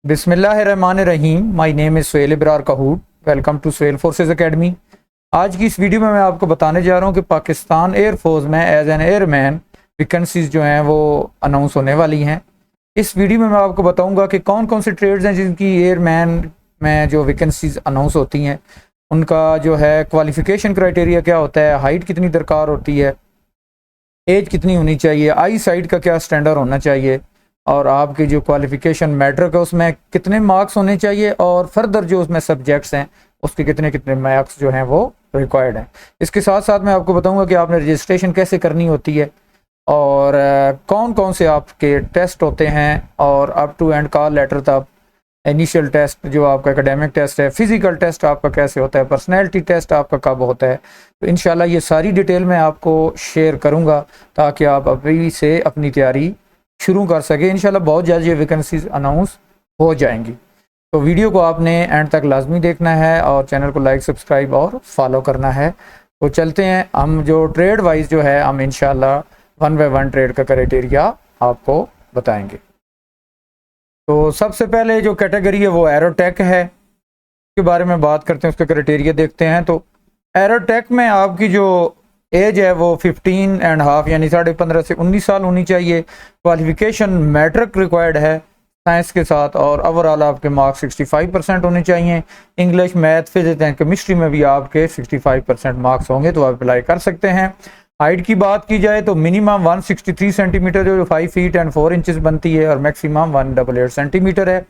बिस्मिल्लाहिर्रहमानिर्रहीम। My name is Suhail Ibrar Kahut. Welcome to Suhail forces academy. आज की इस वीडियो में मैं आपको बताने जा रहा हूँ कि पाकिस्तान एयरफोर्स में एज एन एयरमैन वैकेंसीज जो हैं वो अनाउंस होने वाली हैं। इस वीडियो में मैं आपको बताऊँगा कि कौन कौन से ट्रेड्स हैं जिनकी एयरमैन में जो वैकेंसीज अनाउंस होती हैं, उनका जो है क्वालिफ़िकेशन क्राइटेरिया क्या होता है, हाइट कितनी दरकार होती है, एज कितनी होनी चाहिए, आई साइट का क्या स्टैंडर्ड होना चाहिए, और आपकी जो क्वालिफ़िकेशन मैट्रिक है उसमें कितने मार्क्स होने चाहिए, और फर्दर जो उसमें सब्जेक्ट्स हैं उसके कितने कितने मार्क्स जो हैं वो रिक्वायर्ड हैं। इसके साथ साथ मैं आपको बताऊंगा कि आपने रजिस्ट्रेशन कैसे करनी होती है और कौन कौन से आपके टेस्ट होते हैं, और up to end call letter तक इनिशियल टेस्ट जो आपका एकेडमिक टेस्ट है, फिज़िकल टेस्ट आपका कैसे होता है, पर्सनैलिटी टेस्ट आपका कब होता है। तो इंशाल्लाह ये सारी डिटेल मैं आपको शेयर करूँगा ताकि आप अभी से अपनी तैयारी शुरू कर सके। इंशाल्लाह बहुत जल्द ये वैकेंसीज अनाउंस हो जाएंगी। तो वीडियो को आपने एंड तक लाजमी देखना है और चैनल को लाइक, सब्सक्राइब और फॉलो करना है। तो चलते हैं, हम जो ट्रेड वाइज जो है हम इंशाल्लाह वन बाय वन ट्रेड का क्राइटेरिया आपको बताएंगे। तो सबसे पहले जो कैटेगरी है वो एरोटेक है, के बारे में बात करते हैं, उसका क्राइटेरिया देखते हैं। तो एरोटेक में आपकी जो एज है वो 15.5 यानी 15.5 से 19 साल होनी चाहिए। क्वालिफिकेशन मैट्रिक रिक्वायर्ड है साइंस के साथ, और ओवरऑल आपके मार्क्स 65% होने चाहिए। English, math, physics and chemistry में भी आपके 65% मार्क्स होंगे तो आप अप्लाई कर सकते हैं। हाइट की बात की जाए तो मिनिमम 163 सेंटीमीटर जो 5 फीट एंड 4 इंचेस बनती है, और मैक्सिमम 188 सेंटीमीटर है।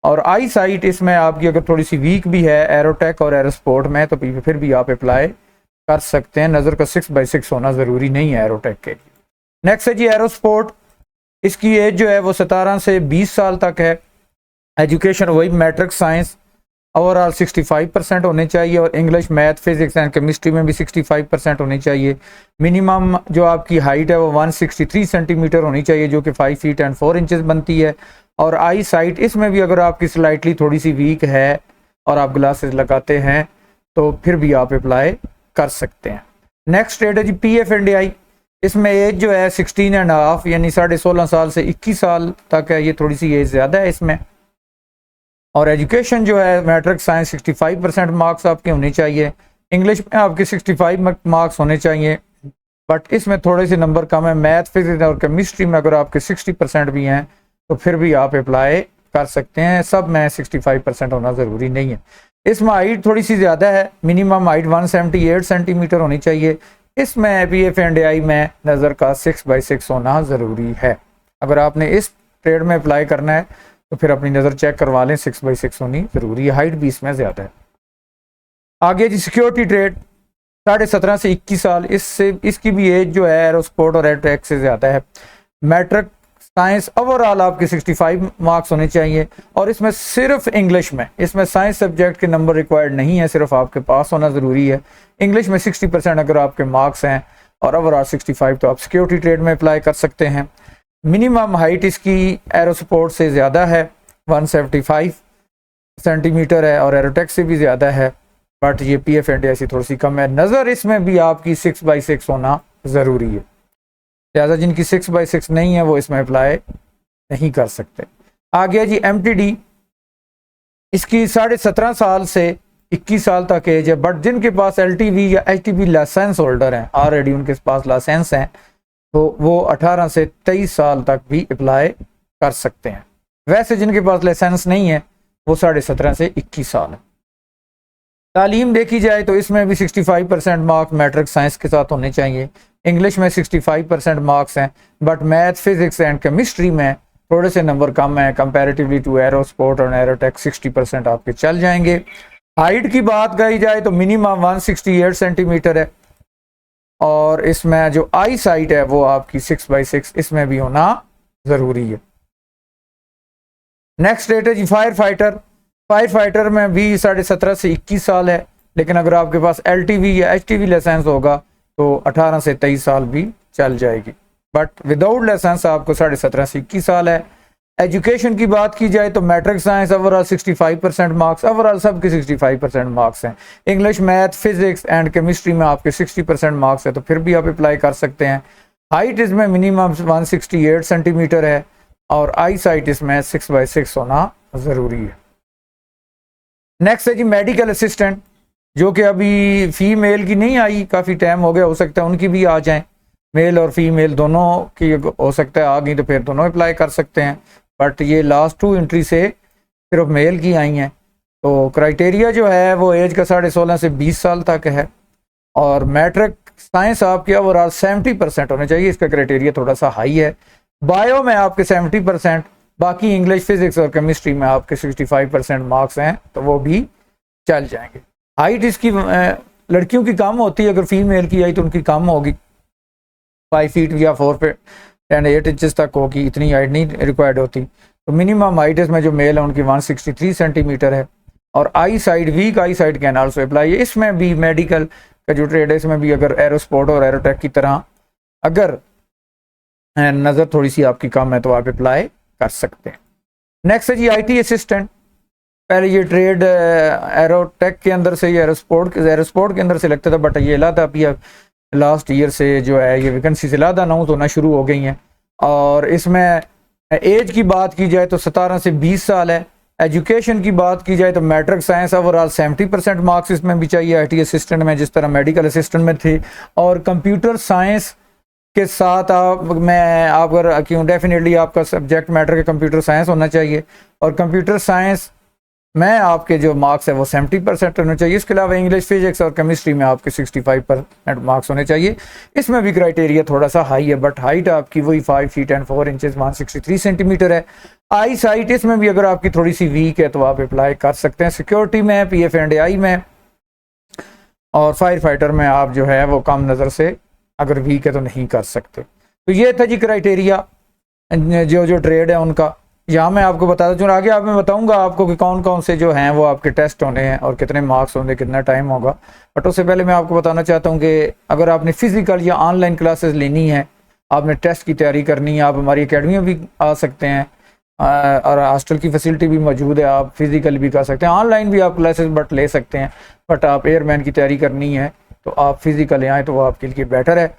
और आई साइट इसमें आपकी अगर थोड़ी सी वीक भी है एरोटेक और एरोस्पोर्ट में तो फिर भी आप अप्लाई कर सकते हैं। नज़र का 6/6 होना ज़रूरी नहीं है एरोटेक के लिए। नेक्स्ट है जी एरोस्पोर्ट। इसकी एज जो है वो 17 से 20 साल तक है। एजुकेशन वही मैट्रिक साइंस, ओवरऑल 65% होने चाहिए, और English, math, physics and chemistry में भी 65% होनी चाहिए। मिनिमम जो आपकी हाइट है वो 163 सेंटीमीटर होनी चाहिए जो कि 5 फीट एंड 4 इंचेस बनती है। और आई साइट इसमें भी अगर आपकी स्लाइटली थोड़ी सी वीक है और आप ग्लासेस लगाते हैं तो फिर भी आप अप्लाई कर सकते हैं। नेक्स्ट ट्रेड है जी PF&I। इसमें एज जो है 16.5 यानी 16.5 साल से 21 साल तक है। ये थोड़ी सी एज ज़्यादा है इसमें। और एजुकेशन जो है मैट्रिक साइंस 65% मार्क्स आपके होने चाहिए। इंग्लिश में आपके 65 मार्क्स होने चाहिए, बट इसमें थोड़े से नंबर कम है। मैथ, फिजिक्स और केमिस्ट्री में अगर आपके 60% भी हैं तो फिर भी आप अप्लाई कर सकते हैं। सब में 65% होना ज़रूरी नहीं है। इसमें हाइट थोड़ी सी ज़्यादा है, मिनिमम हाइट 178 सेंटीमीटर होनी चाहिए। इसमें PF&I में नज़र का 6/6 होना ज़रूरी है। अगर आपने इस ट्रेड में अप्लाई करना है तो फिर अपनी नज़र चेक करवा लें, 6/6 होनी ज़रूरी है। हाइट भी इसमें ज़्यादा है। आगे जी सिक्योरिटी ट्रेड 17.5 से 21 साल। इसकी भी एज जो है एरोस्पोर्ट और एरोटेक से ज़्यादा है। मैट्रिक साइंस ओवरऑल आपके 65 मार्क्स होने चाहिए, और इसमें सिर्फ इंग्लिश में, इसमें साइंस सब्जेक्ट के नंबर रिक्वायर्ड नहीं है, सिर्फ आपके पास होना ज़रूरी है। इंग्लिश में 60% अगर आपके मार्क्स हैं और ओवरऑल 65 तो आप सिक्योरिटी ट्रेड में अप्लाई कर सकते हैं। मिनिमम हाइट इसकी एरोस्पोर्ट से ज़्यादा है, 175 सेंटीमीटर है, और एरोटेक से भी ज़्यादा है, बट ये PF&I से थोड़ी सी कम है। नज़र इसमें भी आपकी 6/6 होना ज़रूरी है, लिहाजा जिनकी 6/6 नहीं है वो इसमें अप्लाई नहीं कर सकते। आ गया जी MTD। इसकी 17.5 साल से 21 साल तक एज है, बट जिनके पास LTV या HTV लाइसेंस होल्डर हैं, ऑलरेडी उनके पास लाइसेंस हैं, तो वो 18 से 23 साल तक भी अप्लाई कर सकते हैं। वैसे जिनके पास लाइसेंस नहीं है वो 17.5 से 21 साल है। तालीम देखी जाए तो इसमें भी 65% मार्क्स मैट्रिक साइंस के साथ होने चाहिए। इंग्लिश में 65% मार्क्स हैं, but math, physics and chemistry में थोड़े से नंबर कम हैं कंपैरेटिवली टू एरोस्पोर्ट और एरोटेक। 60% आपके चल जाएंगे। हाइट की बात कही जाए तो मिनिमम 168 सेंटीमीटर है, और इसमें जो आई साइट है वो आपकी 6/6 इसमें भी होना ज़रूरी है। नेक्स्ट रेट है जी फायर फाइटर। फायर फाइटर में भी 17.5 से 21 साल है, लेकिन अगर आपके पास LTV या HTV लाइसेंस होगा तो 18 से 23 साल भी चल जाएगी, बट विदाउट लाइसेंस आपको 17.5 से 21 साल है। एजुकेशन की बात की जाए तो matric science overall 65% marks, overall सबके 65% मार्क्स हैं। English, math, physics and chemistry में आपके 60% मार्क्स है तो फिर भी आप अप्लाई कर सकते हैं। हाइट इसमें मिनिमम 168 सेंटीमीटर है, और आई साइट इसमें 6/6 होना ज़रूरी है। नेक्स्ट है जी मेडिकल असिस्टेंट, जो कि अभी फीमेल की नहीं आई, काफ़ी टाइम हो गया, हो सकता है उनकी भी आ जाएं। मेल और फीमेल दोनों की हो सकता है आ गई तो फिर दोनों अप्लाई कर सकते हैं, बट ये लास्ट 2 एंट्री से सिर्फ मेल की आई हैं। तो क्राइटेरिया जो है वो एज का 16.5 से 20 साल तक है, और मैट्रिक साइंस आपके ओवरऑल 70% होने चाहिए, इसका क्राइटेरिया थोड़ा सा हाई है। बायो में आपके 70%, बाकी इंग्लिश, फिजिक्स और केमिस्ट्री में आपके 65% मार्क्स हैं, तो वो भी चल जाएंगे। हाइट इसकी लड़कियों की कम होती है, अगर फीमेल की आई तो उनकी कम होगी, 5 फीट या 4 इंचेस तक होगी, इतनी हाइट नहीं रिक्वायर्ड होती। तो मिनिमम हाइट इसमें जो मेल है उनकी 163 सेंटीमीटर है। और eye side, weak eye side can also apply. इसमें भी मेडिकल का जो ट्रेड है इसमें भी अगर एरोस्पोर्ट और एरोटेक की तरह अगर नज़र थोड़ी सी आपकी कम है तो आप अप्लाई कर सकते हैं। नेक्स्ट है जी IT असिस्टेंट। पहले ये ट्रेड एरोटेक के अंदर से, ये एरोस्पोर्ट के अंदर से लगता था, बट ये अलग अभी लास्ट ईयर से जो है ये वैकेंसी से अलग अनाउंस होना शुरू हो गई हैं। और इसमें एज की बात की जाए तो 17 से 20 साल है। एजुकेशन की बात की जाए तो मैट्रिक साइंस ओवरऑल 70% मार्क्स इसमें भी चाहिए IT असिस्टेंट में, जिस तरह मेडिकल असिस्टेंट में थे। और कंप्यूटर साइंस के साथ आप अगर क्यों डेफिनेटली आपका सब्जेक्ट मैटर के कंप्यूटर साइंस होना चाहिए, और कंप्यूटर साइंस में आपके जो मार्क्स है वो 70% होने चाहिए। इसके अलावा इंग्लिश, फिजिक्स और केमिस्ट्री में आपके 65% मार्क्स होने चाहिए। इसमें भी क्राइटेरिया थोड़ा सा हाई है, बट हाइट आपकी वही 5 फीट एंड 4 इंचेस 163 सेंटीमीटर है। आई साइट इसमें भी अगर आपकी थोड़ी सी वीक है तो आप अप्लाई कर सकते हैं। सिक्योरिटी में, PF&I में और फायर फाइटर में आप जो है वो कम नज़र से अगर वीक है तो नहीं कर सकते। तो ये था जी क्राइटेरिया जो ट्रेड है उनका। यहाँ मैं आपको बता दूँ, आगे आप मैं बताऊँगा आपको कि कौन कौन से जो हैं वो आपके टेस्ट होने हैं और कितने मार्क्स होंगे, कितना टाइम होगा। बट उससे पहले मैं आपको बताना चाहता हूँ कि अगर आपने फिजिकल या ऑनलाइन क्लासेस लेनी है, आपने टेस्ट की तैयारी करनी है, आप हमारी अकेडमी में भी आ सकते हैं, और हॉस्टल की फैसिलिटी भी मौजूद है। आप फिजिकल भी कर सकते हैं, ऑनलाइन भी आप क्लासेस बट ले सकते हैं। बट आप एयरमैन की तैयारी करनी है तो आप फिजिकल आएँ तो वो आपके लिए बेटर है।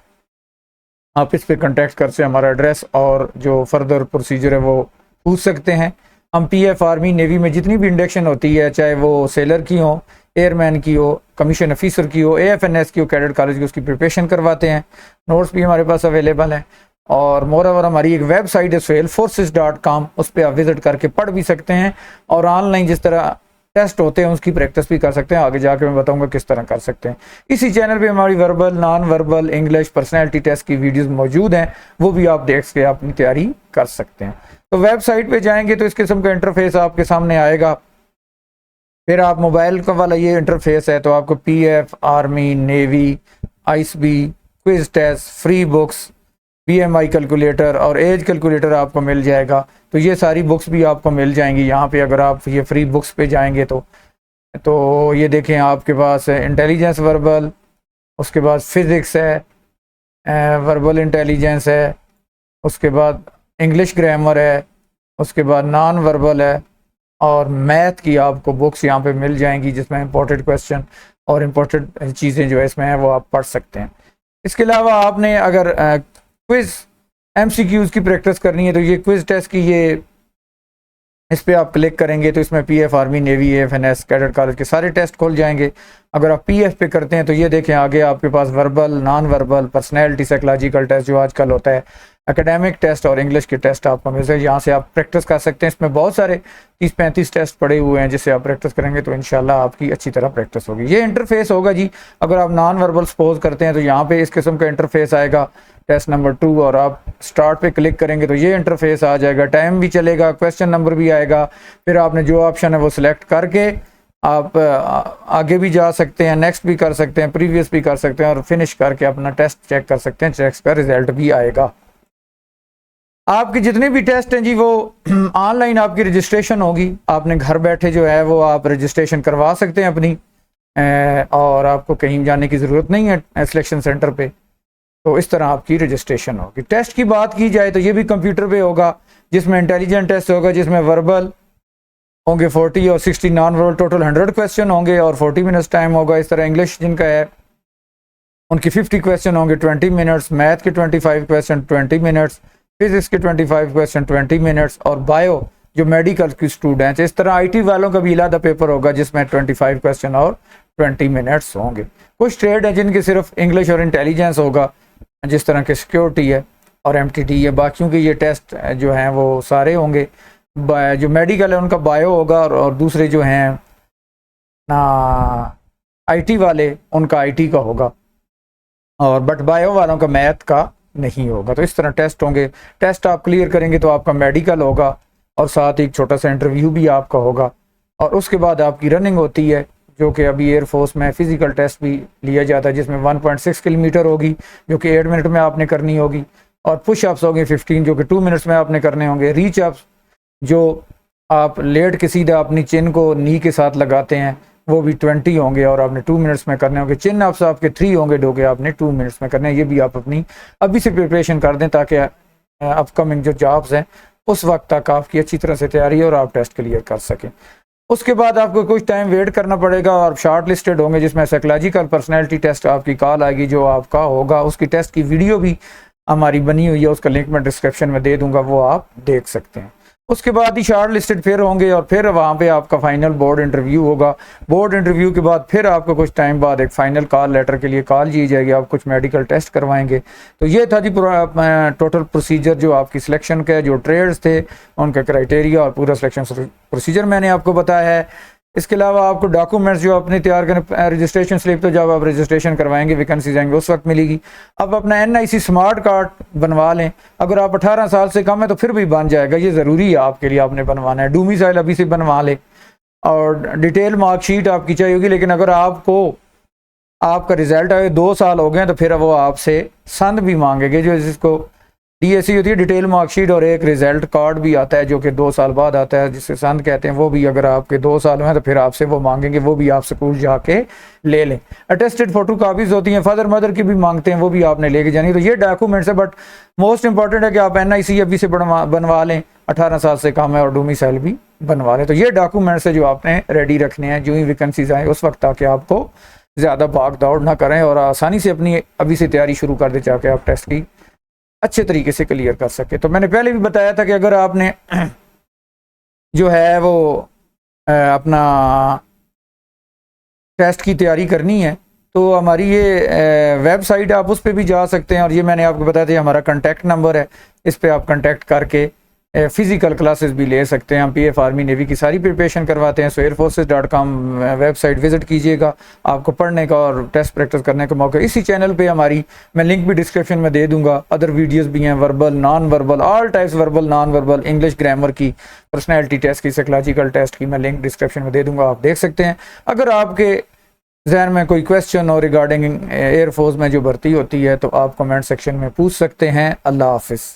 आप इस पर कॉन्टैक्ट कर से हमारा एड्रेस और जो फर्दर प्रोसीजर है वो पूछ सकते हैं। हम PF, आर्मी, नेवी में जितनी भी इंडक्शन होती है, चाहे वो सेलर की हो, एयरमैन की हो, कमीशन ऑफिसर की हो, AFNS की हो, कैडेट कॉलेज की, उसकी प्रिपरेशन करवाते हैं। नोट्स भी हमारे पास अवेलेबल हैं। और मोर ओवर हमारी एक वेबसाइट है SWAILforces.com, उस पर आप विजिट करके पढ़ भी सकते हैं, और ऑनलाइन जिस तरह टेस्ट होते हैं उसकी प्रैक्टिस भी कर सकते हैं। आगे जाके मैं बताऊंगा किस तरह कर सकते हैं। इसी चैनल पे हमारी verbal, non verbal, English, personality test की वीडियोस मौजूद हैं, वो भी आप देख के अपनी तैयारी कर सकते हैं। तो वेबसाइट पे जाएंगे तो इस किस्म का इंटरफेस आपके सामने आएगा। फिर आप मोबाइल का वाला ये इंटरफेस है, तो आपको PF, army, navy, ISB, quiz test, free books, BMI calculator और एज कैलकुलेटर आपको मिल जाएगा। तो ये सारी बुक्स भी आपको मिल जाएंगी यहाँ पे। अगर आप ये फ्री बुक्स पे जाएंगे तो ये देखें, आपके पास इंटेलिजेंस वर्बल, उसके बाद फिज़िक्स है, वर्बल इंटेलिजेंस है, उसके बाद इंग्लिश ग्रामर है, उसके बाद नॉन वर्बल है, और मैथ की आपको बुक्स यहाँ पे मिल जाएंगी, जिसमें इंपॉर्टेंट क्वेश्चन और इम्पोर्टेंट चीज़ें जो है इसमें है वो आप पढ़ सकते हैं। इसके अलावा आपने अगर क्विज़ MCQs की प्रैक्टिस करनी है तो ये क्विज़ टेस्ट की इस पर आप क्लिक करेंगे तो इसमें PF, army, navy, AFNS, cadet college के सारे टेस्ट खुल जाएंगे। अगर आप PF पे करते हैं तो ये देखें आगे आपके पास verbal, non verbal, personality, psychological test जो आजकल होता है, एकेडमिक टेस्ट और इंग्लिश के टेस्ट आपको मिल जाए। यहाँ से आप प्रैक्टिस कर सकते हैं। इसमें बहुत सारे 30-35 टेस्ट पड़े हुए हैं, जिससे आप प्रैक्टिस करेंगे तो इंशाल्लाह आपकी अच्छी तरह प्रैक्टिस होगी। ये इंटरफेस होगा जी। अगर आप नॉन वर्बल सपोज करते हैं तो यहाँ पे इस किस्म का इंटरफेस आएगा, टेस्ट नंबर 2, और आप स्टार्ट पे क्लिक करेंगे तो ये इंटरफेस आ जाएगा। टाइम भी चलेगा, क्वेश्चन नंबर भी आएगा। फिर आपने जो ऑप्शन है वो सिलेक्ट करके आप आगे भी जा सकते हैं, नेक्स्ट भी कर सकते हैं, प्रीवियस भी कर सकते हैं, और फिनिश करके अपना टेस्ट चेक कर सकते हैं। टेस्ट का रिजल्ट भी आएगा। आपके जितने भी टेस्ट हैं जी वो ऑनलाइन आपकी रजिस्ट्रेशन होगी। आपने घर बैठे जो है वो आप रजिस्ट्रेशन करवा सकते हैं अपनी, और आपको कहीं जाने की ज़रूरत नहीं है सिलेक्शन सेंटर पे। तो इस तरह आपकी रजिस्ट्रेशन होगी। टेस्ट की बात की जाए तो ये भी कंप्यूटर पे होगा, जिसमें इंटेलिजेंट टेस्ट होगा, जिसमें वर्बल होंगे 40 और 60 नॉन वर्बल, टोटल 100 क्वेश्चन होंगे और 40 मिनट्स टाइम होगा। इस तरह इंग्लिश जिनका है उनकी 50 क्वेश्चन होंगे 20 मिनट्स, मैथ के 25 क्वेश्चन 20 मिनट्स, फिजिक्स के 25 क्वेश्चन 20 मिनट्स, और बायो जो मेडिकल की स्टूडेंट्स, इस तरह आईटी वालों का भी अलग पेपर होगा जिसमें 25 क्वेश्चन और 20 मिनट्स होंगे। कुछ ट्रेड है जिनके सिर्फ इंग्लिश और इंटेलिजेंस होगा, जिस तरह के सिक्योरिटी है और एमटीटी है। बाकियों के ये टेस्ट जो हैं वो सारे होंगे। जो मेडिकल है उनका बायो होगा और दूसरे जो हैं ना आईटी वाले उनका आईटी का होगा, और बट बायो वालों का मैथ का नहीं होगा। तो इस तरह टेस्ट होंगे। टेस्ट आप क्लियर करेंगे तो आपका मेडिकल होगा और साथ ही एक छोटा सा इंटरव्यू भी आपका होगा, और उसके बाद आपकी रनिंग होती है जो कि अभी एयरफोर्स में फ़िज़िकल टेस्ट भी लिया जाता है, जिसमें 1.6 किलोमीटर होगी जो कि 8 मिनट में आपने करनी होगी, और पुशअप्स होंगे 15 जो कि 2 मिनट्स में आपने करने होंगे। रीच अप्स जो आप लेट के सीधा अपनी चिन को नी के साथ लगाते हैं वो भी 20 होंगे और आपने 2 मिनट्स में करने होंगे। चिन अप्स आपके 3 होंगे जो कि आपने 2 मिनट्स में करने हैं। ये भी आप अपनी अभी से प्रिपरेशन कर दें ताकि अपकमिंग जो जॉब्स हैं उस वक्त तक आपकी अच्छी तरह से तैयारी है और आप टेस्ट क्लियर कर सकें। उसके बाद आपको कुछ टाइम वेट करना पड़ेगा और शॉर्ट लिस्टेड होंगे, जिसमें साइकोलॉजिकल पर्सनैलिटी टेस्ट आपकी कॉल आएगी जो आपका होगा। उसकी टेस्ट की वीडियो भी हमारी बनी हुई है, उसका लिंक मैं डिस्क्रिप्शन में दे दूंगा, वो आप देख सकते हैं। उसके बाद ही शॉर्ट लिस्टेड फिर होंगे और फिर वहाँ पे आपका फाइनल बोर्ड इंटरव्यू होगा। बोर्ड इंटरव्यू के बाद फिर आपको कुछ टाइम बाद एक फाइनल कॉल लेटर के लिए कॉल की जाएगी, आप कुछ मेडिकल टेस्ट करवाएंगे। तो ये था जी टोटल प्रोसीजर जो आपकी सिलेक्शन का, जो ट्रेड्स थे उनका क्राइटेरिया और पूरा सिलेक्शन प्रोसीजर मैंने आपको बताया है। इसके अलावा आपको डॉक्यूमेंट्स जो अपने तैयार करें, रजिस्ट्रेशन स्लिप तो जब आप रजिस्ट्रेशन करवाएंगे वैकेंसी जाएंगे उस वक्त मिलेगी। अब अपना NIC स्मार्ट कार्ड बनवा लें, अगर आप 18 साल से कम है तो फिर भी बन जाएगा, ये ज़रूरी है आपके लिए, आपने बनवाना है। डोमिसाइल अभी से बनवा लें और डिटेल मार्कशीट आपकी चाहिए होगी। लेकिन अगर आपको आपका रिजल्ट आए 2 साल हो गए तो फिर वो आपसे संद भी मांगेंगे, जो जिसको DSC होती है डिटेल मार्कशीट, और एक रिजल्ट कार्ड भी आता है जो कि 2 साल बाद आता है जिसे संद कहते हैं। वो भी अगर आपके 2 साल में तो फिर आपसे वो मांगेंगे, वो भी आप स्कूल जाके ले लें। अटेस्टेड फोटो कापीज होती हैं, फादर मदर की भी मांगते हैं, वो भी आपने लेके जानी। तो ये डॉक्यूमेंट्स है, बट मोस्ट इंपॉर्टेंट है कि आप NIC अभी से बनवा लें, 18 साल से कम है, और डोमिसाइल भी बनवा लें। तो ये डॉक्यूमेंट्स है जो आपने रेडी रखने हैं, जो ही वैकेंसीज आए उस वक्त, ताकि आपको ज़्यादा भाग दौड़ ना करें और आसानी से अपनी अभी से तैयारी शुरू कर दें ताकि आप टेस्ट की अच्छे तरीके से क्लियर कर सके। तो मैंने पहले भी बताया था कि अगर आपने जो है वो अपना टेस्ट की तैयारी करनी है तो हमारी ये वेबसाइट आप उस पर भी जा सकते हैं, और ये मैंने आपको बताया था हमारा कांटेक्ट नंबर है, इस पर आप कांटेक्ट करके फ़िज़िकल क्लासेस भी ले सकते हैं। हम PF आर्मी नेवी की सारी प्रिपरेशन करवाते हैं। airforces.com वेबसाइट विज़िट कीजिएगा, आपको पढ़ने का और टेस्ट प्रैक्टिस करने का मौका। इसी चैनल पे हमारी मैं लिंक भी डिस्क्रिप्शन में दे दूंगा, अदर वीडियोस भी हैं, verbal, non verbal, all types, verbal, non verbal, English grammar की, पर्सनैलिटी टेस्ट की, साइकोलॉजिकल टेस्ट की, मैं लिंक डिस्क्रिप्शन में दे दूँगा, आप देख सकते हैं। अगर आपके जहन में कोई क्वेश्चन हो रिगार्डिंग एयरफोर्स में जो भर्ती होती है तो आप कमेंट सेक्शन में पूछ सकते हैं। अल्लाह हाफिज़।